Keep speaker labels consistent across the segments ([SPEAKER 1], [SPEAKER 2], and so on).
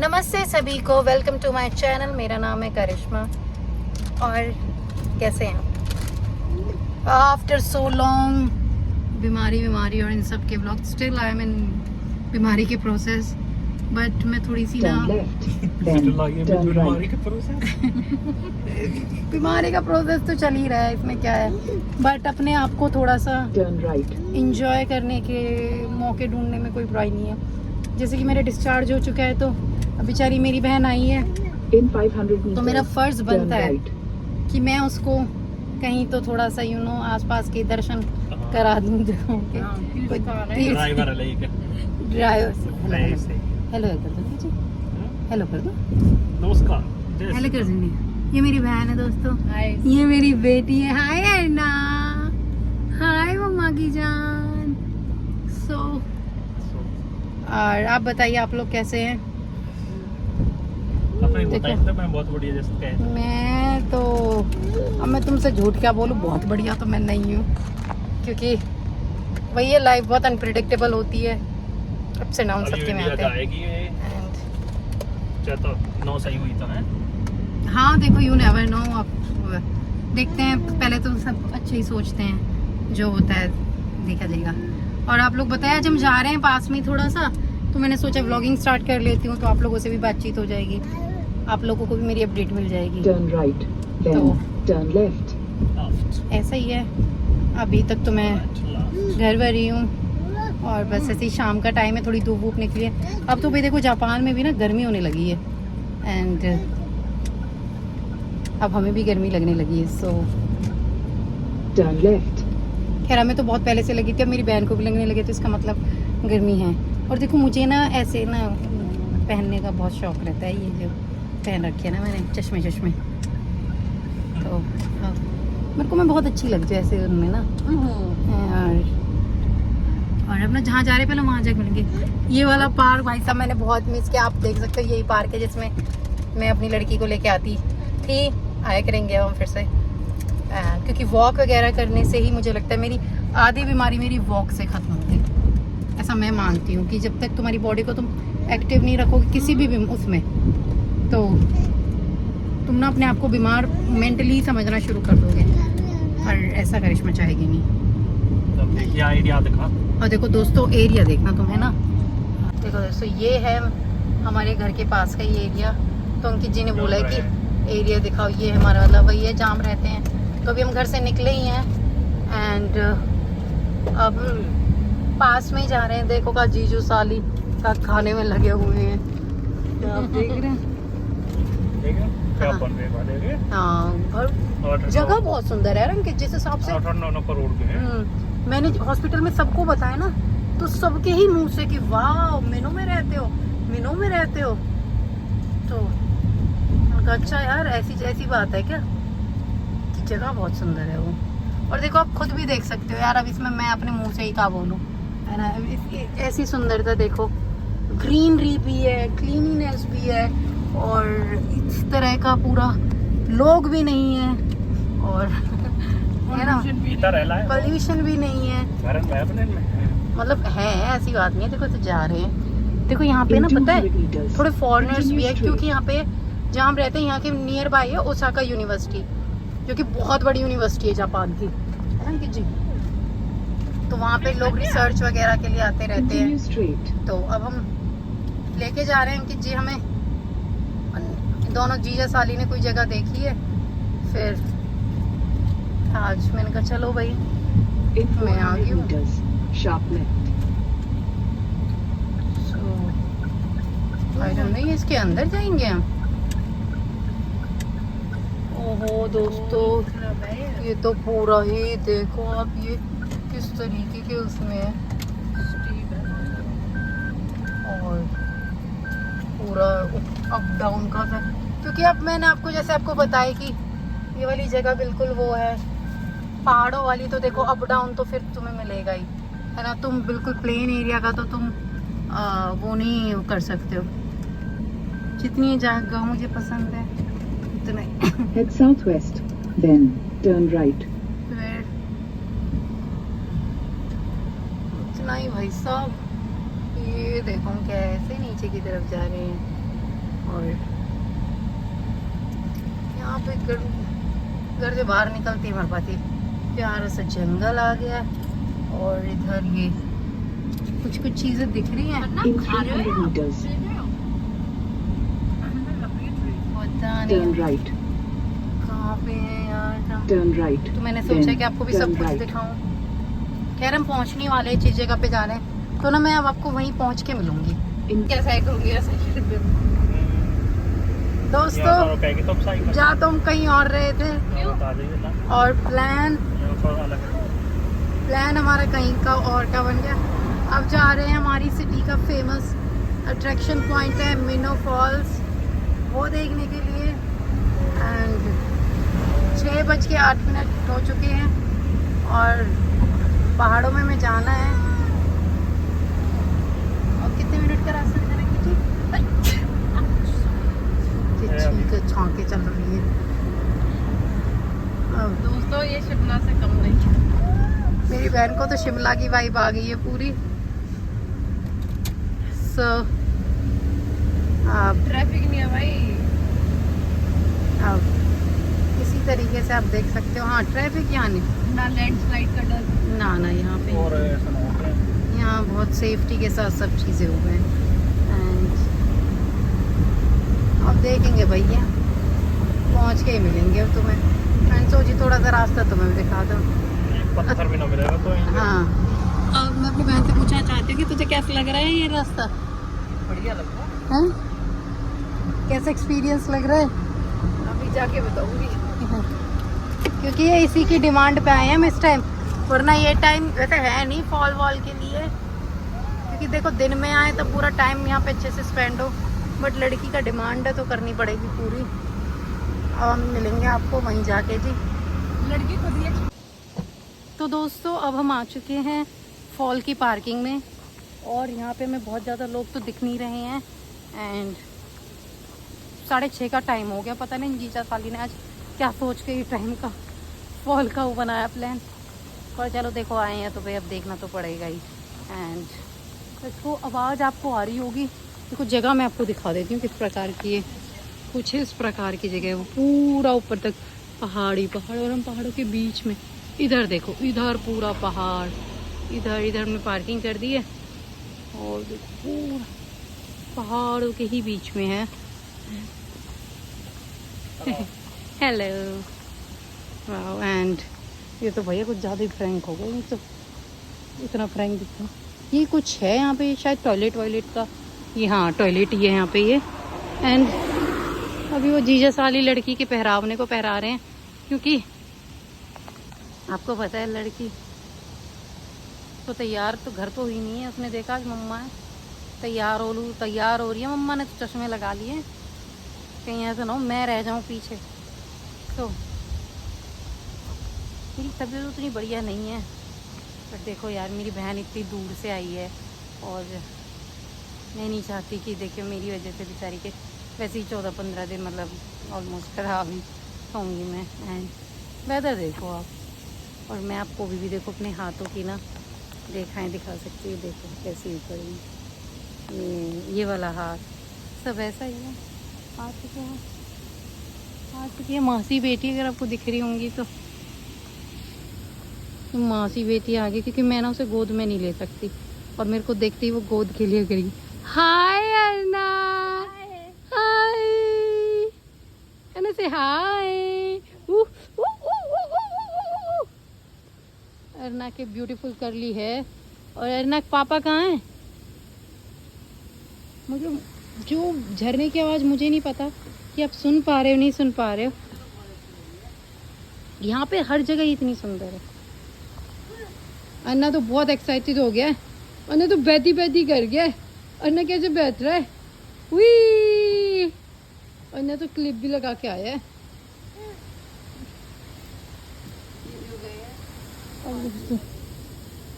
[SPEAKER 1] नमस्ते सभी को, वेलकम टू माय चैनल। मेरा नाम है करिश्मा और कैसे हैं आप? आफ्टर सो लॉन्ग बीमारी और इन सब के व्लॉग, स्टिल आई एम इन बीमारी के प्रोसेस, बट मैं थोड़ी सी ना बीमारी का प्रोसेस तो चल ही रहा है, इसमें क्या है, बट अपने आप को थोड़ा सा इंजॉय करने के मौके ढूंढने में कोई बुराई नहीं है। जैसे कि मेरा डिस्चार्ज हो चुका है, तो अब बेचारी मेरी बहन आई है, तो मेरा फर्ज बनता है कि मैं उसको कहीं तो थोड़ा सा आसपास के दर्शन करा दूं। ड्राइवर हेलो कर दो, हेलो कर दो,
[SPEAKER 2] नमस्कार,
[SPEAKER 1] हेलो कर देंगे। ये मेरी बहन है दोस्तों, ये मेरी बेटी है। हाय अर्ना, हाय मम्मा की जान। और आप बताइए, आप लोग कैसे हैं?
[SPEAKER 2] मैं बहुत बढ़िया। जैसे कहे
[SPEAKER 1] मैं तो, अब मैं तुमसे झूठ क्या बोलूं, बहुत बढ़िया तो मैं नहीं हूँ, क्योंकि वही है, लाइफ बहुत अनप्रिडिक्टेबल होती है, अप्स एंड डाउन सबके में आते हैं।
[SPEAKER 2] तो 9 सही हुई तो है।
[SPEAKER 1] हाँ देखो, यू नेवर नो। अब देखते हैं, पहले तो सब अच्छे ही सोचते हैं, जो होता है देखा जाएगा। और आप लोग बताएं, आज हम जा रहे हैं पास में ही थोड़ा सा, तो मैंने सोचा व्लॉगिंग स्टार्ट कर लेती हूँ, तो आप लोगों से भी बातचीत हो जाएगी, आप लोगों को भी मेरी अपडेट मिल जाएगी।
[SPEAKER 3] Turn left.
[SPEAKER 1] ऐसा ही है। अभी तक तो मैं घर पर ही हूँ, और बस ऐसे ही शाम का टाइम है, थोड़ी धूप वूप निकली है। अब तो भाई देखो, जापान में भी ना गर्मी होने लगी है, एंड अब हमें भी गर्मी लगने लगी है। सो
[SPEAKER 3] Turn left.
[SPEAKER 1] खैर, हमें तो बहुत पहले से लगी थी, अब मेरी बहन को भी लगने लगी, तो इसका मतलब गर्मी है। और देखो, मुझे ना ऐसे ना पहनने का बहुत शौक रहता है, ये जो पहन रखे है ना मैंने, चश्मे, तो मेरे को मैं बहुत अच्छी लगती हूँ ऐसे उनमें ना। और अब ना जहाँ जा रहे हैं, पहले वहाँ जाके मिलेंगे। ये वाला पार्क भाई साहब मैंने बहुत मिस किया। आप देख सकते हो, यही पार्क है जिसमें मैं अपनी लड़की को लेके आती थी। आया करेंगे हम फिर से, क्योंकि वॉक वगैरह करने से ही मुझे लगता है मेरी आधी बीमारी मेरी वॉक से ख़त्म होती। ऐसा मैं मानती हूँ कि जब तक तुम्हारी बॉडी को तुम एक्टिव नहीं रखोगे किसी भी उसमें, तो तुम ना अपने आप को बीमार मेंटली समझना शुरू कर दोगे, और ऐसा करिश्मा चाहेगी नहीं।
[SPEAKER 2] क्या एरिया दिखा।
[SPEAKER 1] और देखो दोस्तों, एरिया देखना तुम, है ना। देखो दोस्तों, ये है हमारे घर के पास का ये एरिया। तो अंकित जी ने बोला है कि एरिया दिखाओ, ये हमारा वाला वही है जहाँ हम रहते हैं। तो अभी हम घर से निकले ही हैं, एंड अब पास में ही जा रहे हैं। देखो का जीजू साली का खाने में लगे हुए हैं, क्या आप देख रहे हैं?
[SPEAKER 2] क्या बन रहे वाले?
[SPEAKER 1] हाँ, और जगह बहुत सुंदर है अंकित, जिस हिसाब से
[SPEAKER 2] 8-9 करोड़ के हैं।
[SPEAKER 1] मैंने हॉस्पिटल में सबको बताया ना, तो सबके ही मुंह से कि वाह, मीनू में रहते हो। तो उनका अच्छा यार, ऐसी बात है क्या, कि जगह बहुत सुंदर है वो। और देखो, आप खुद भी देख सकते हो यार, अब इसमें मैं अपने मुंह से ही क्या बोलूं, है ना। ऐसी सुंदरता देखो, ग्रीनरी भी है, क्लीनिनेस भी है, और इस तरह का पूरा लोग भी नहीं है, और है ना, पोल्यूशन भी नहीं है, मतलब है, ऐसी बात नहीं है। देखो, तो जा रहे हैं, देखो यहाँ पे ना पता है थोड़े फॉरेनर्स भी है, क्योंकि यहाँ पे जहाँ हम रहते हैं, यहाँ के नियर बाय है ओसाका यूनिवर्सिटी, जो कि बहुत बड़ी यूनिवर्सिटी है जापान की, है ना अंकित जी। तो वहाँ पे लोग रिसर्च वगैरह के लिए आते रहते हैं। तो अब हम लेके जा रहे हैं अंकित जी, हमें दोनों जीजा साली ने कोई जगह देखी है, फिर आज मैंने कहा चलो भाई, मैं आ गई हूँ। आई डोंट नो, इसके अंदर जाएंगे हम। ओहो दोस्तों, ये तो पूरा ही देखो आप, ये किस तरीके के उसमें है, और पूरा अप डाउन का था। क्योंकि अब मैंने आपको, जैसे आपको बताया कि ये वाली जगह बिल्कुल वो है पहाड़ों वाली, तो देखो अप डाउन तो फिर तुम्हें मिलेगा ही, है ना। तुम बिल्कुल प्लेन एरिया का तो तुम वो नहीं कर सकते हो। जितनी जगह मुझे पसंद है उतना ही।
[SPEAKER 3] Head southwest, then turn right.
[SPEAKER 1] उतना ही भाई साहब। ये देखो कैसे नीचे की तरफ जा रहे हैं, और यहाँ पे घर से बाहर निकलते ही हमारे पास एक प्यारा सा जंगल आ गया और इधर ये कुछ कुछ चीजें दिख रही हैं।
[SPEAKER 3] In 300 meters,
[SPEAKER 1] पता
[SPEAKER 3] turn
[SPEAKER 1] नहीं
[SPEAKER 3] right.
[SPEAKER 1] कहाँ पे है यार।
[SPEAKER 3] Turn right.
[SPEAKER 1] तो मैंने सोचा
[SPEAKER 3] Then
[SPEAKER 1] कि आपको भी
[SPEAKER 3] turn
[SPEAKER 1] सब कुछ
[SPEAKER 3] right.
[SPEAKER 1] दिखाऊं। खैर हम पहुंचने वाले हैं, जिस जगह पे जा रहे हैं तो ना मैं अब आपको वहीं पहुंच के मिलूंगी।
[SPEAKER 3] In
[SPEAKER 1] कैसा है करूंगी ऐसा दोस्तों,
[SPEAKER 2] रुकेगी तो साइकिल
[SPEAKER 1] जा तो हम कहीं और रहे थे
[SPEAKER 2] बता दीजिए ना,
[SPEAKER 1] और प्लान
[SPEAKER 2] थोड़ा अलग है।
[SPEAKER 1] हमारा कहीं का और का बन गया। अब जा रहे हैं हमारी सिटी का फेमस अट्रैक्शन पॉइंट है मिनो फॉल्स, वो देखने के लिए। एंड 6:08 हो चुके हैं और पहाड़ों में जाना है। और कितने मिनट का रास्ता करेंगे जी? छौंके चल रही है। अब
[SPEAKER 4] दोस्तों ये शिमला से कम नहीं है।
[SPEAKER 1] मेरी बहन को तो शिमला की वाइब आ गई है पूरी। सो अब
[SPEAKER 4] ट्रैफिक नहीं है भाई।
[SPEAKER 1] इसी तरीके से आप देख सकते हो। हाँ ट्रैफिक यहाँ नहीं,
[SPEAKER 4] ना लैंडस्लाइड का डर।
[SPEAKER 1] ना यहाँ पे
[SPEAKER 2] और ऐसा ना हो कि
[SPEAKER 1] यहाँ बहुत सेफ्टी के साथ सब चीज़ें हो गए। एंड अब देखेंगे भैया, पहुँच के ही मिलेंगे अब तुम्हें। मैंने सोची थोड़ा सा रास्ता तुम्हें भी दिखा दूँ।
[SPEAKER 2] एक पत्थर भी ना मिलेगा तो यहीं पे।
[SPEAKER 1] हाँ अब मैं अपनी बहन से पूछना चाहती हूँ कि तुझे कैसा लग रहा है ये रास्ता?
[SPEAKER 4] बढ़िया लग रहा
[SPEAKER 1] हैं? कैसा एक्सपीरियंस लग रहा है?
[SPEAKER 4] है। अभी जाके बताऊंगी।
[SPEAKER 1] क्योंकि ये इसी की डिमांड पे आए हैं हम इस टाइम, वरना ये टाइम वैसे है नहीं फॉल वॉल के लिए। क्योंकि देखो दिन में आए तो पूरा टाइम यहाँ पे अच्छे से स्पेंड हो, बट लड़की का डिमांड है तो करनी पड़ेगी पूरी। अब हम मिलेंगे आपको वहीं जाके जी।
[SPEAKER 4] लड़की खुद ही
[SPEAKER 1] तो दोस्तों अब हम आ चुके हैं फॉल की पार्किंग में और यहाँ पे हमें बहुत ज़्यादा लोग तो दिख नहीं रहे हैं। एंड 6:30 का टाइम हो गया। पता नहीं जीजा साली ने आज क्या सोच के ये टाइम का फॉल का वो बनाया प्लान। पर चलो देखो आए हैं तो भाई अब देखना तो पड़ेगा ही। एंड देखो आवाज़ आपको आ रही होगी। देखो जगह मैं आपको दिखा देती हूँ किस प्रकार की है। कुछ इस प्रकार की जगह है, वो पूरा ऊपर तक पहाड़ी पहाड़ और हम पहाड़ों के बीच में। इधर देखो, इधर पूरा पहाड़, इधर हमने पार्किंग कर दी है और पूरा पहाड़ों के ही बीच में है। Hello wow. एंड ये तो भैया कुछ ज़्यादा ही फ्रैंक हो गए, तो इतना फ्रैंक दिखता। ये कुछ है यहाँ पे शायद टॉयलेट का। ये हाँ टॉयलेट ही है यहाँ पे ये। एंड अभी वो जीजा साली लड़की के पहरावने को पहरा रहे हैं, क्योंकि आपको पता है लड़की तो तैयार तो घर तो हुई नहीं है। उसने देखा कि मम्मा है तैयार हो रही है मम्मा ने, तो चश्मे लगा लिए कहीं ऐसा ना हो मैं रह जाऊं पीछे। तो मेरी तबीयत उतनी बढ़िया नहीं है, पर देखो यार मेरी बहन इतनी दूर से आई है और मैं नहीं चाहती कि देखिए मेरी वजह से बेचारी के वैसे ही 14-15 दिन मतलब ऑलमोस्ट खराब ही होंगी मैं। एंड वेदर देखो आप, और मैं आपको भी देखो अपने हाथों की ना दिखा सकती हूँ। देखो कैसी पड़ी ये वाला हाथ सब ऐसा ही है। हाथ की मासी बेटी अगर आपको दिख रही होंगी तो मासी बेटी आ गई, क्योंकि मैं ना उसे गोद में नहीं ले सकती और मेरे को देखते ही वो गोद के लिए करी। हाय अर्ना, हाय अर्ना से हाय। अर्ना के ब्यूटीफुल करली है। और अर्ना के पापा कहाँ हैं? मुझे जो झरने की आवाज़ मुझे नहीं पता कि आप सुन पा रहे हो नहीं सुन पा रहे हो। यहाँ पे हर जगह ही इतनी सुंदर है। अन्ना तो बहुत एक्साइटेड हो गया है। अन्ना तो बैठी कर गया है। अन्ना कैसे बैठ रहा है? उई! अन्ना तो क्लिप भी लगा के आया है।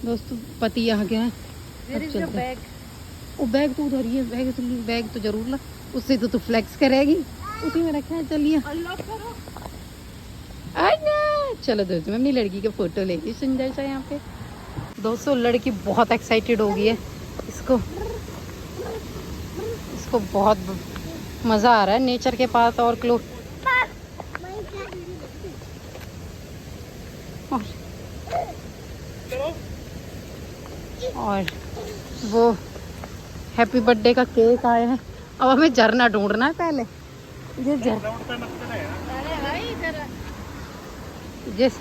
[SPEAKER 1] दोस्तों पति आ गया है। अब चलते हैं। वो बैग तो उधर ही है। बैग तो जरूर ला, उससे तो तू फ्लेक्स करेगी। उसी में रखा है। चलिए चलो दोस्तों मैं अपनी लड़की के फोटो लेती सुंदर सा यहाँ पे। दोस्तों लड़की बहुत एक्साइटेड हो गई है। इसको बहुत मज़ा आ रहा है नेचर के पास और क्लोज। और वो हैप्पी बर्थडे का केक आया है। अब हमें झरना ढूंढना है पहले। जिस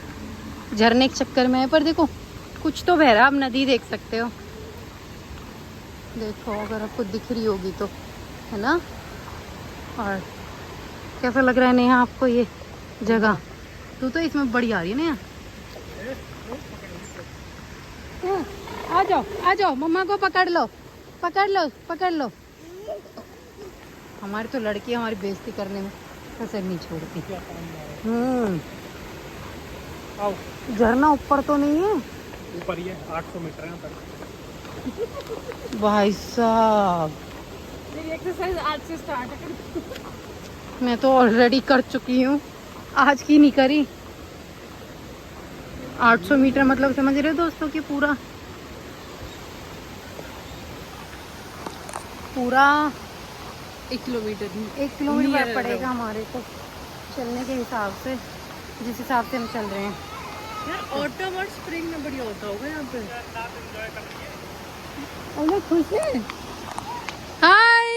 [SPEAKER 1] झरने के चक्कर में है, पर देखो कुछ तो बह रहा है। आप नदी देख सकते हो, देखो अगर आपको दिख रही होगी तो, है ना। और कैसा लग रहा है नेहा आपको ये जगह? तू तो इसमें बड़ी आ रही है नेहा। आ जाओ मम्मा को पकड़ लो, पकड़ लो, पकड़ लो। हमारी तो लड़की हमारी बेइज्जती करने में कसर नहीं छोड़ती। झरना ऊपर तो नहीं है?
[SPEAKER 2] ऊपर ही है, 800 मीटर है ऊपर।
[SPEAKER 1] भाई साहब
[SPEAKER 4] मेरी एक्सरसाइज आज से स्टार्ट है।
[SPEAKER 1] मैं तो ऑलरेडी कर चुकी हूँ, आज की नहीं करी। 800 मीटर मतलब समझ रहे हो दोस्तों कि पूरा
[SPEAKER 4] 1 किलोमीटर
[SPEAKER 1] 1 किलोमीटर पड़ेगा हमारे को चलने के हिसाब से, जिस हिसाब से हम चल रहे हैं।
[SPEAKER 4] यार ऑटम और स्प्रिंग में बढ़िया होता होगा यहाँ पे।
[SPEAKER 1] लोग खुश हैं। हाय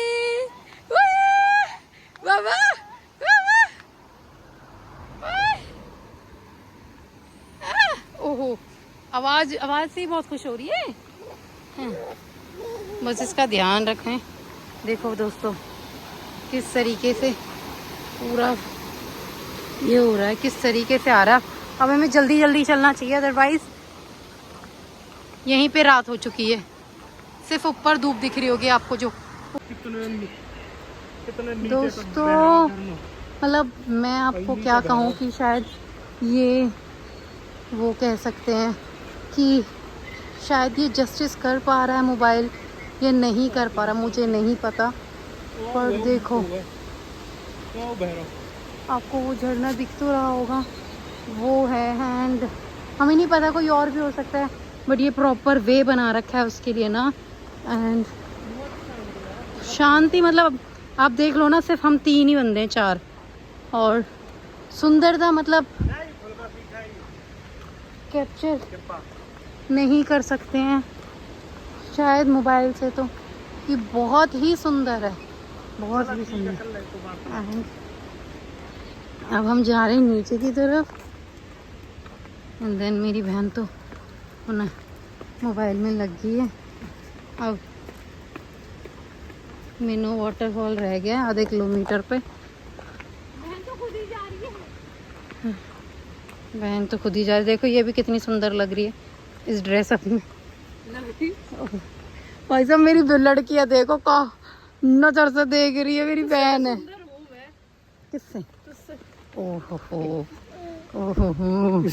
[SPEAKER 1] बाबा, ओहो, आवाज से ही बहुत खुश हो रही है। बस इसका ध्यान रखें। देखो दोस्तों किस तरीके से पूरा ये हो रहा है, किस तरीके से आ रहा है। अब हमें जल्दी जल्दी चलना चाहिए, अदरवाइज यहीं पे रात हो चुकी है। सिर्फ ऊपर धूप दिख रही होगी आपको जो। दोस्तों मतलब मैं आपको क्या कहूँ कि शायद ये वो कह सकते हैं कि शायद ये जस्टिस कर पा रहा है मोबाइल, ये नहीं कर पा रहा, मुझे नहीं पता। पर देखो आपको वो झरना दिख तो रहा होगा, वो है। एंड हमें नहीं पता, कोई और भी हो सकता है, बट ये प्रॉपर वे बना रखा है उसके लिए ना। एंड शांति मतलब आप देख लो ना, सिर्फ हम 3 ही बंदे हैं, 4। और सुंदरता मतलब कैप्चर नहीं कर सकते हैं शायद मोबाइल से, तो ये बहुत ही सुंदर है, बहुत ही सुंदर। अब हम जा रहे हैं नीचे की तरफ। एंड देन मेरी बहन तो ना मोबाइल में लग गई है। अब मीनू वाटरफॉल रह गया आधे किलोमीटर पे।
[SPEAKER 4] बहन तो खुद ही जा रही है।
[SPEAKER 1] बहन तो खुद ही जा रही। देखो ये भी कितनी सुंदर लग रही है इस ड्रेसअप में। भाई साहब मेरी लड़की है, देखो का नजर से देख रही है, मेरी बहन है। किससे? ओहो हो, ओहो हो।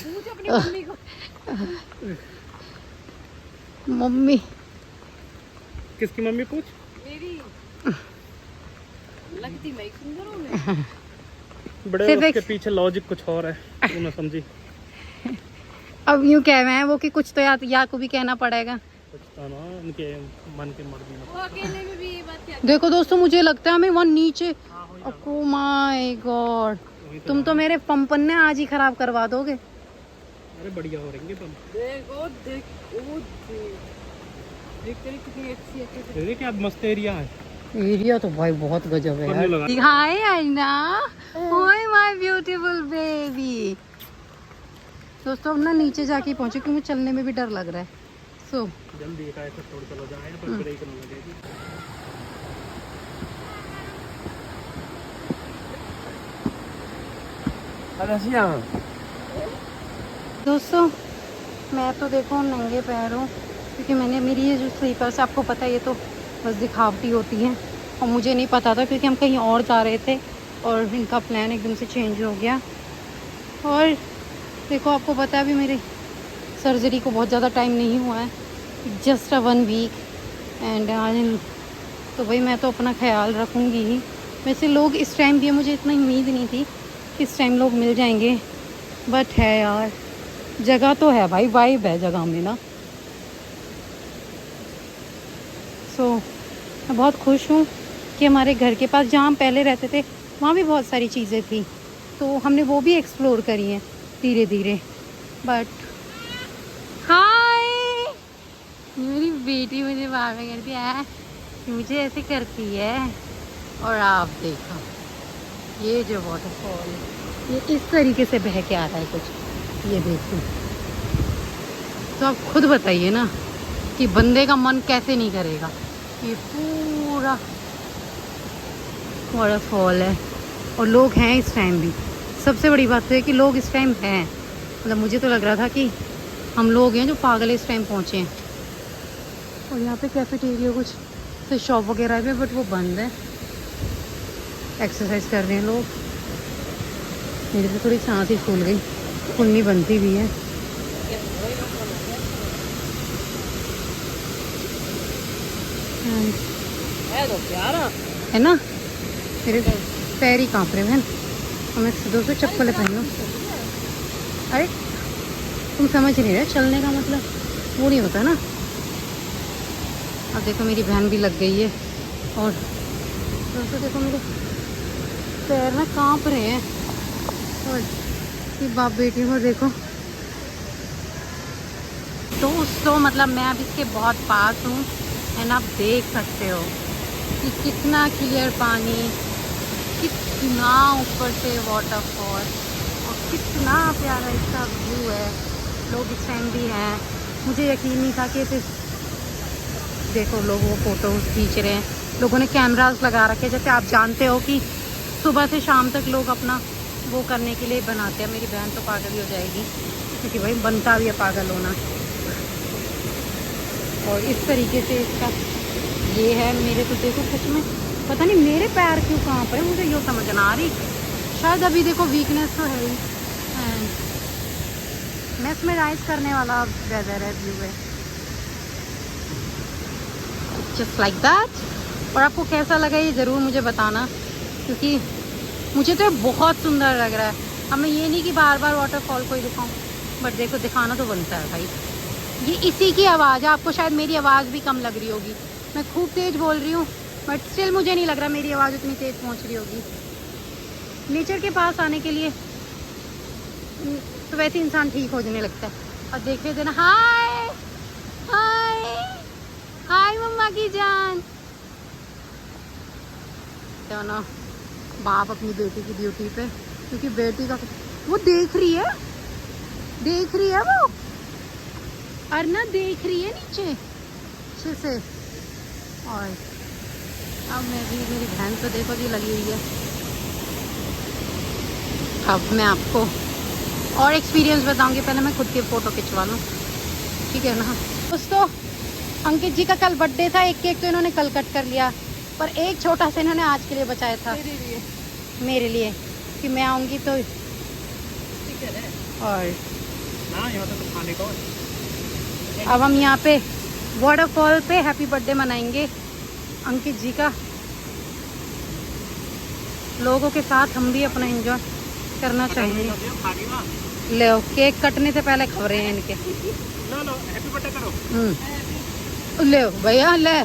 [SPEAKER 1] मम्मी
[SPEAKER 2] किसकी मम्मी पूछ?
[SPEAKER 4] मेरी लगती मैं सुंदर हूँ।
[SPEAKER 2] बड़े उसके पीछे लॉजिक कुछ और है, तू ना समझी।
[SPEAKER 1] अब यूँ कह रहे हैं वो कि कुछ तो या को भी कहना पड़ेगा।
[SPEAKER 2] कुछ तो ना उनके मन की मर्जी में।
[SPEAKER 4] वो अकेले में भी ये बात क्या।
[SPEAKER 1] देखो दोस्तों मुझे लगता है हमें वहाँ नीचे, ओह माय गॉड, तुम तो मेरे पंपन ने आज ही खराब करवा दोगे।
[SPEAKER 2] अरे बढ़िया हो रहेंगे तुम।
[SPEAKER 4] देखो देख, ओ देख तेरी कितनी अच्छी है।
[SPEAKER 2] देखिए क्या मस्त एरिया है।
[SPEAKER 1] एरिया तो भाई बहुत गजब है यार। हाय आईना, ओए माय ब्यूटीफुल बेबी। दोस्तों अब ना नीचे जाके पहुंचे क्योंकि चलने में भी डर लग रहा है। सो
[SPEAKER 2] जल्दी एक ऐसे छोड़ चलो जाए पर ब्रेक न लगेगी।
[SPEAKER 1] दोस्तों मैं तो देखो नंगे पैर हूँ क्योंकि मैंने मेरी ये जो स्लीपर्स आपको पता है ये तो बस दिखावटी होती हैं और मुझे नहीं पता था क्योंकि हम कहीं और जा रहे थे और इनका प्लान एकदम से चेंज हो गया। और देखो आपको पता है अभी मेरी सर्जरी को बहुत ज़्यादा टाइम नहीं हुआ है, जस्ट 1 वीक। एंड तो भाई मैं तो अपना ख्याल रखूँगी ही। वैसे लोग इस टाइम भी, मुझे इतना उम्मीद नहीं थी कि इस टाइम लोग मिल जाएंगे, बट है यार जगह तो है भाई, वाइब है जगह में ना। सो मैं बहुत खुश हूँ कि हमारे घर के पास जहाँ हम पहले रहते थे वहाँ भी बहुत सारी चीज़ें थी, तो हमने वो भी एक्सप्लोर करी हैं धीरे धीरे। बट हाय, मेरी बेटी मुझे बार बार करती है, मुझे ऐसे करती है। और आप देखो ये जो वाटरफॉल ये इस तरीके से बह के आ रहा है कुछ, ये देखो। तो आप खुद बताइए ना कि बंदे का मन कैसे नहीं करेगा। ये पूरा वाटरफॉल है और लोग हैं इस टाइम भी। सबसे बड़ी बात तो है कि लोग इस टाइम हैं, मतलब मुझे तो लग रहा था कि हम लोग हैं जो पागल इस टाइम पहुँचे हैं। और यहाँ पे कैफेटेरिया कुछ से शॉप वगैरह है, बट वो बंद है। एक्सरसाइज कर रहे हैं लोग। मेरी तो थोड़ी सांस ही फूल गई, फूलनी बनती भी है।
[SPEAKER 4] है तो प्यारा
[SPEAKER 1] है ना, मेरे पैर ही काँप रहे हैं। हमें सीधों से चप्पलें पहन लो। अरे तुम समझ नहीं रहे, चलने का मतलब वो नहीं होता ना। अब देखो मेरी बहन भी लग गई है और दोस्तों देखो मेरे पैर ना काँप रहे हैं। और ये बाप बेटी को देखो। दोस्तों मतलब मैं अब इसके बहुत पास हूँ एंड आप देख सकते हो कि कितना क्लियर पानी, कितना ऊपर से वाटरफॉल और कितना प्यारा इसका व्यू है। लोग इस टाइम भी हैं, मुझे यकीन नहीं था कि सिर्फ देखो लोग वो फोटोज खींच रहे हैं। लोगों ने कैमरास लगा रखे, जैसे आप जानते हो कि सुबह से शाम तक लोग अपना वो करने के लिए बनाते हैं। मेरी बहन तो पागल ही हो जाएगी क्योंकि भाई बनता भी है पागल होना। और इस तरीके से इसका ये है। मेरे तो देखो कुछ में पता नहीं मेरे पैर क्यों कहाँ पर है, मुझे यूँ समझ ना आ रही। शायद अभी देखो वीकनेस तो है ही, मेस्मराइज करने वाला वेदर है, व्यू है जस्ट लाइक दैट। और आपको कैसा लगा ये ज़रूर मुझे बताना, क्योंकि मुझे तो बहुत सुंदर लग रहा है। अब मैं ये नहीं कि बार बार वाटरफॉल को ही दिखाऊं, बट देखो दिखाना तो बनता है भाई। ये इसी की आवाज़ है। आपको शायद मेरी आवाज़ भी कम लग रही होगी, मैं खूब तेज़ बोल रही हूँ, बट स्टिल मुझे नहीं लग रहा मेरी आवाज़ उतनी तेज़ पहुँच रही होगी। नेचर के पास आने के लिए तो वैसे इंसान ठीक हो जाने लगता है। और देखे देना, हाय हाय हाय मम्मा की जान। तो ना बाप अपनी बेटी की ड्यूटी पे, क्योंकि बेटी का वो देख रही है वो अरना देख रही है नीचे अच्छे से। और अब मैं भी, मेरी बहन तो देखो जी लगी हुई है। अब मैं आपको और एक्सपीरियंस बताऊंगी, पहले मैं खुद की फ़ोटो खिंचवा लूँ, ठीक है ना। दोस्तों अंकित जी का कल बर्थडे था, एक केक तो इन्होंने कल कट कर लिया, पर एक छोटा सा इन्होंने आज के लिए बचाया था मेरे लिए कि मैं आऊँगी तो। और
[SPEAKER 2] खाने को
[SPEAKER 1] अब हम यहाँ पे वाटरफॉल पे हैप्पी बर्थडे मनाएंगे अंकित जी का। लोगों के साथ हम भी अपना एंजॉय करना चाहिए। ले केक कटने से पहले खबरें हैं इनके।
[SPEAKER 2] लो हैप्पी बर्थडे करो।
[SPEAKER 1] ले भैया ले।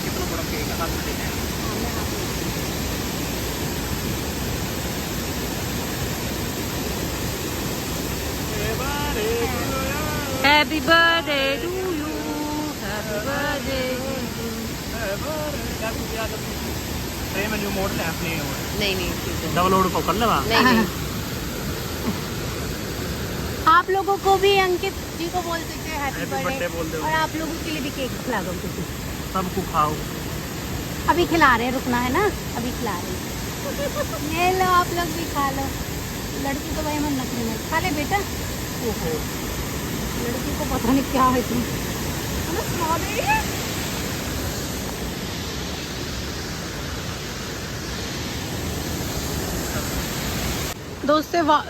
[SPEAKER 2] कितना बड़ा केक है, हाथ में
[SPEAKER 1] happy birthday to you, happy birthday.
[SPEAKER 2] सही में न्यू मॉडल है अपने
[SPEAKER 1] नहीं
[SPEAKER 2] डाउनलोड को कर लेवा।
[SPEAKER 1] नहीं आप लोगों को भी अंकित जी को बोल सकते हैं हैप्पी बर्थडे,
[SPEAKER 2] बोल दो।
[SPEAKER 1] और आप लोगों के लिए भी केक खिला दो किसी।
[SPEAKER 2] सबको खाओ।
[SPEAKER 1] अभी खिला रहे हैं, रुकना है ना, अभी खिला रहे हैं। ये लो आप लोग भी खा लो। लड़की तो भाई मन नखरी में खा ले बेटा। ओहो लड़की को पता नहीं क्या है तुम।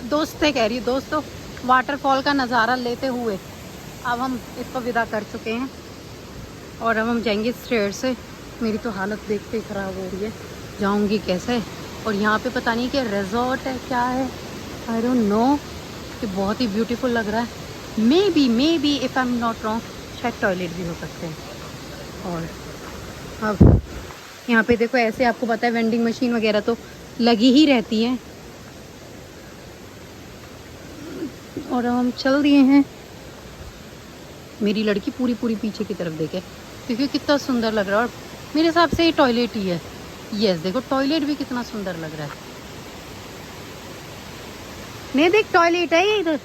[SPEAKER 1] दोस्तें कह रही दोस्तों वाटरफॉल का नज़ारा लेते हुए अब हम इसको विदा कर चुके हैं और अब हम जाएंगे स्टेयर से। मेरी तो हालत देखते ही ख़राब हो रही है, जाऊंगी कैसे। और यहाँ पे पता नहीं कि रिजॉर्ट है क्या है, आई डोंट नो। ये बहुत ही ब्यूटीफुल लग रहा है। May be if I am not wrong, शायद टॉयलेट भी हो सकते हैं। और अब यहाँ पे देखो ऐसे, आपको पता है वेंडिंग मशीन वगैरह तो लगी ही रहती है। और हम चल दिए हैं। मेरी लड़की पूरी पीछे की तरफ देखे, क्योंकि कितना सुंदर लग रहा है। और मेरे हिसाब से ये टॉयलेट ही है। यस, देखो टॉयलेट भी कितना सुंदर लग रहा है। नहीं देख, टॉयलेट है ये इधर,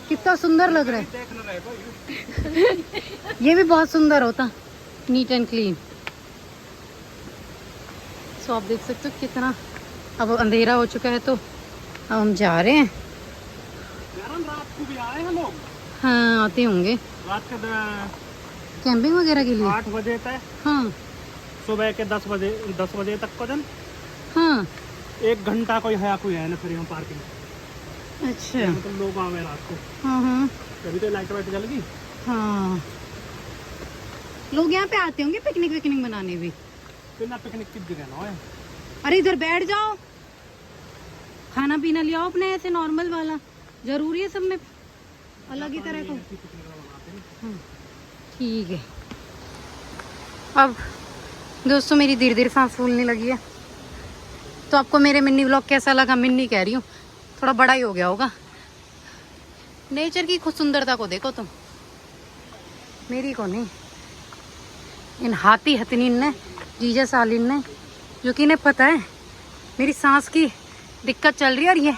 [SPEAKER 1] कितना सुंदर लग रहा है। ये भी बहुत सुंदर होता, नीट एंड क्लीन। सो आप देख सकते हो कितना, अब अंधेरा हो चुका है तो अब हम जा रहे हैं।
[SPEAKER 2] रात को भी आए हैं लोग।
[SPEAKER 1] हाँ आते होंगे
[SPEAKER 2] रात के
[SPEAKER 1] कैंपिंग वगैरह के लिए।
[SPEAKER 2] 8 बजे तक,
[SPEAKER 1] हाँ
[SPEAKER 2] सुबह के 10 बजे तक को दिन
[SPEAKER 1] हाँ
[SPEAKER 2] 1 घंटा कोई है ना फिर यहाँ पार्किंग।
[SPEAKER 1] अच्छा
[SPEAKER 2] मतलब लोग आ गए रात को।
[SPEAKER 1] हाँ
[SPEAKER 2] अभी तो लाइट वाइट जल गई।
[SPEAKER 1] हाँ, लोग यहाँ पे आते होंगे पिकनिक मनाने भी।
[SPEAKER 2] बिना पिकनिक की जगह ना है।
[SPEAKER 1] अरे इधर बैठ जाओ, खाना पीना ले आओ अपने, ऐसे नॉर्मल वाला जरूरी है सब में अलग ही तरह को। ठीक है। अब दोस्तों मेरी धीरे धीरे सांस फूलने लगी है। तो आपको मेरे मिनी व्लॉग कैसा लगा? मिनी कह रही हूँ, थोड़ा बड़ा ही हो गया होगा। नेचर की खुद सुंदरता को देखो तुम, मेरी को नहीं। इन हाथी हथनीन ने, जीजा सालिन ने, जो कि इन्हें पता है मेरी सांस की दिक्कत चल रही है। और ये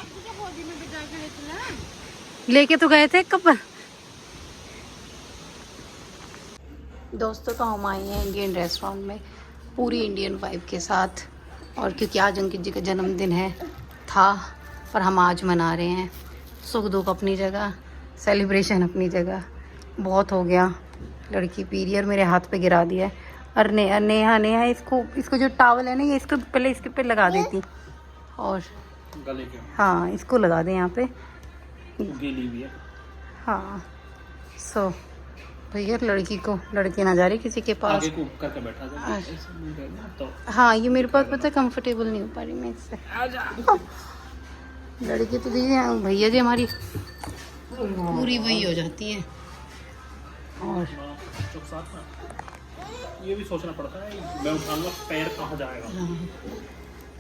[SPEAKER 1] लेके तो गए थे कब। दोस्तों तो हम आए हैं इंडियन रेस्टोरेंट में पूरी इंडियन वाइब के साथ। और क्योंकि आज अंकित जी का जन्मदिन था और हम आज मना रहे हैं। सुख दुख अपनी जगह, सेलिब्रेशन अपनी जगह। बहुत हो गया, लड़की पी रही है और मेरे हाथ पे गिरा दिया है। और नेहा इसको जो टावल है ना, ये इसको पहले इसके पे लगा देती। और
[SPEAKER 2] गले के
[SPEAKER 1] हाँ इसको लगा दें यहाँ पे।
[SPEAKER 2] गीली भी है।
[SPEAKER 1] हाँ सो भैया लड़की ना जा रही किसी के पास।
[SPEAKER 2] आगे को करके बैठा था तो।
[SPEAKER 1] हाँ ये मेरे पास पता है कंफर्टेबल नहीं हो पा रही मैं इससे। लड़की तो दीदी भैया जी हमारी पूरी वही हो जाती है। और
[SPEAKER 2] ये भी सोचना पड़ता है, मैं उठाऊंगा पैर कहाँ जाएगा,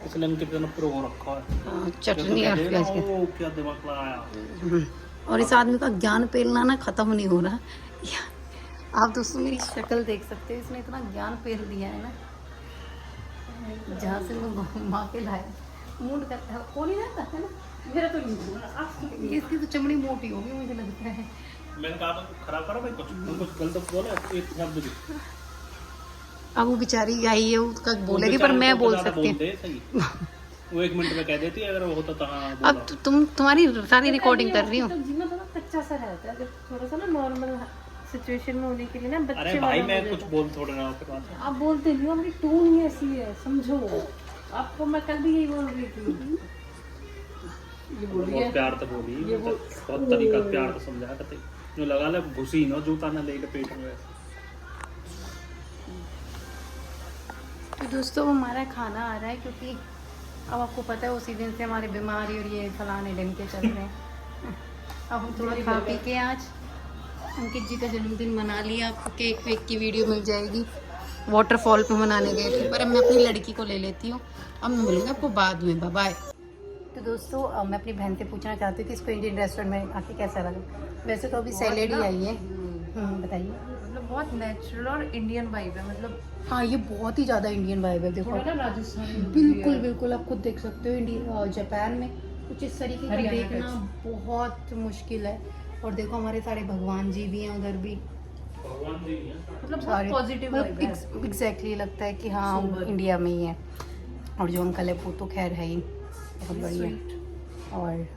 [SPEAKER 2] इसलिए उनके कितना प्रो हो रखा है।
[SPEAKER 1] चटनी और प्याज के।
[SPEAKER 2] ओ क्या दिमाग लगाया।
[SPEAKER 1] और इस आदमी का ज्ञान पेलना ना खत्म नहीं हो रहा। आप दोस्तों मेरी शक्ल देख सकते हो, इसने इतना ज्ञान पेल दिया है ना, जहाँ से वो घुमा के लाया। मूड करता है, हो नहीं रहता है ना, मेरा तो नहीं। इसकी तो चमड़ी मोटी होगी मुझे लगता है।
[SPEAKER 2] मैंने कहा तो खराब करो भाई, कुछ गलत बोले एक शब्द भी।
[SPEAKER 1] अब वो बेचारी आई है, उसका बोलेगी पर मैं बोल सकती हूँ।
[SPEAKER 2] वो 1 मिनट में कह देती है, अगर वो होता तो हाँ।
[SPEAKER 1] अब तुम्हारी सारी रिकॉर्डिंग कर रही हूँ।
[SPEAKER 4] जीना थोड़ा कच्चा सा रहता है, जब थोड़ा सा ना नॉर्मल सिचुएशन में होने के लिए ना बच्चे
[SPEAKER 2] अरे भाई मैं कुछ बोल थोड़े ना आपके पास।
[SPEAKER 4] आप बोलते नहीं हो, मेरी टोन ही ऐसी है, समझो। आपको मैं कल भी यही बोल रही थी। ये बोल रही है
[SPEAKER 2] बहुत प्यार से बोली, बहुत तरीका प्यार से समझाया करते। जो लगा ले घुसी ना, जूता ना लेके पेट में।
[SPEAKER 1] तो दोस्तों हमारा खाना आ रहा है, क्योंकि अब आपको पता है उसी दिन से हमारी बीमारी और ये फलाने ढंके चल रहे हैं। अब हम थोड़ा खा पी के आज अंकित जी का जन्मदिन मना लिया। आपको केक वेक की वीडियो मिल जाएगी। वाटरफॉल पे मनाने गए थे, पर अब मैं अपनी लड़की को ले लेती हूँ। अब मैं मिलूँगी आपको बाद में, बाय बाय। तो दोस्तों मैं अपनी बहन से पूछना चाहती हूँ कि इसको इंडियन रेस्टोरेंट में आके कैसा लगा। वैसे तो अभी सैलेड ही आई है। बताइए।
[SPEAKER 4] मतलब बहुत नेचुरल और इंडियन वाइब है, मतलब
[SPEAKER 1] हाँ ये बहुत ही ज़्यादा इंडियन वाइब है। देखो
[SPEAKER 4] थोड़ा ना राजस्थानी।
[SPEAKER 1] बिल्कुल बिल्कुल, आप खुद देख सकते हो। इंडिया जापान में कुछ इस तरीके का देखना बहुत मुश्किल है। और देखो हमारे सारे भगवान जी भी हैं उधर भी,
[SPEAKER 2] भगवान जी हैं।
[SPEAKER 4] मतलब बहुत पॉजिटिव वाइब है।
[SPEAKER 1] एग्जैक्टली लगता है कि हाँ हम इंडिया में ही है। और जो अंकल है वो तो खैर है ही बहुत बढ़िया। और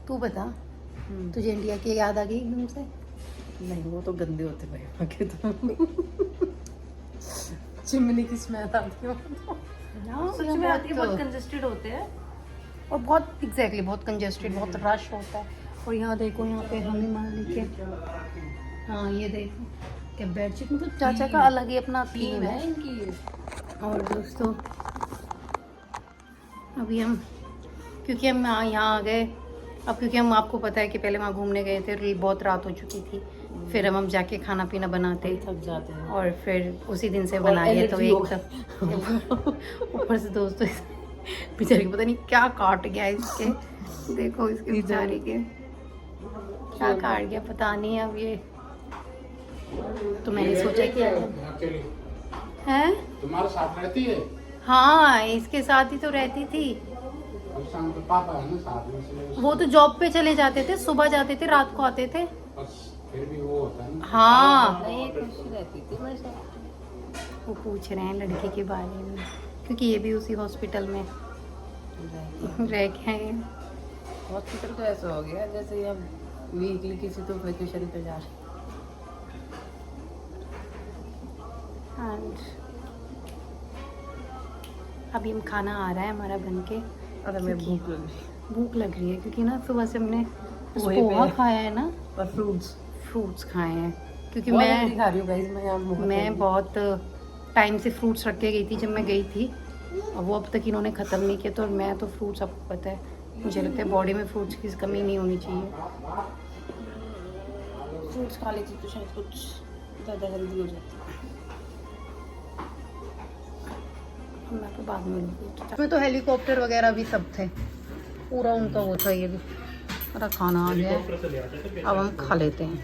[SPEAKER 1] तू बता, तुझे इंडिया की याद आ गई एकदम से?
[SPEAKER 4] नहीं वो तो गंदे होते भाई वहाँ के तो। चिमनी की स्मेल आती है। सच में आती है, बहुत कंजेस्टेड होते हैं।
[SPEAKER 1] और बहुत एग्जैक्टली बहुत कंजेस्टेड, बहुत रश होता है। और यहाँ देखो, यहाँ पे हमें मालिक के, हाँ ये देखो क्या बेडशीट, मतलब चाचा का अलग ही अपना थीम है
[SPEAKER 4] इनकी।
[SPEAKER 1] और दोस्तों अभी हम, क्योंकि हम यहाँ आ गए अब क्योंकि हम आपको पता है कि पहले वहाँ घूमने गए थे, बहुत रात हो चुकी थी, फिर हम जाके खाना पीना बनाते
[SPEAKER 4] थक जाते हैं।
[SPEAKER 1] और फिर उसी दिन से
[SPEAKER 4] और
[SPEAKER 1] बना लिया तो
[SPEAKER 4] allergy हो
[SPEAKER 1] एकदम ऊपर से दोस्तों बेचारी को पता नहीं क्या काट गया इसके, देखो इसके बेचारी के क्या काट गया पता नहीं। अब ये तो मैंने सोचा कि
[SPEAKER 5] अकेली
[SPEAKER 1] है
[SPEAKER 5] तुम्हारे साथ रहती है?
[SPEAKER 1] हाँ इसके साथ ही तो रहती थी।
[SPEAKER 5] और शाम को पापा है ना साथ में, इसलिए
[SPEAKER 1] वो तो जॉब पे चले जाते थे, सुबह जाते थे रात को आते थे।
[SPEAKER 5] बस फिर भी वो होता है ना।
[SPEAKER 1] हाँ
[SPEAKER 4] नहीं खुश रहती थी मेरे साथ।
[SPEAKER 1] वो पूछ रहे हैं लड़के के बारे में, क्योंकि ये भी उसी हॉस्पिटल में रह के आए हैं।
[SPEAKER 4] हॉस्पिटल तो ऐसा हो गया जैसे हम वीकली किसी तो वेकेशन पे जा रहे हैं।
[SPEAKER 1] And अभी हम खाना आ रहा है हमारा बन के,
[SPEAKER 4] और हमें
[SPEAKER 1] क्योंकि
[SPEAKER 4] भूख लग रही
[SPEAKER 1] भूख लग रही है क्योंकि ना सुबह से हमने
[SPEAKER 4] वही
[SPEAKER 1] पोहा
[SPEAKER 4] पे।
[SPEAKER 1] खाया है ना,
[SPEAKER 4] है और
[SPEAKER 1] फ्रूट्स खाए हैं क्योंकि
[SPEAKER 4] बहुत
[SPEAKER 1] मैं
[SPEAKER 4] जल्दी खा रही हूँ गाइस मैं यहाँ
[SPEAKER 1] मैं बहुत टाइम से फ्रूट्स रख के गई थी जब मैं गई थी, और वो अब तक इन्होंने ख़त्म नहीं किया। तो मैं तो फ्रूट्स, आपको पता है मुझे लगता है बॉडी में फ्रूट्स की कमी नहीं होनी चाहिए।
[SPEAKER 4] फ्रूट्स खा लेती तो शायद कुछ ज़्यादा हेल्दी हो जाती।
[SPEAKER 1] मैं तो बाद में लूँगी। में तो हेलीकॉप्टर वगैरह भी सब थे, पूरा उनका वो था। ये भी हमारा खाना आ गया है,
[SPEAKER 2] हेलीकॉप्टर से ले आते थे
[SPEAKER 1] अब हम खा लेते हैं।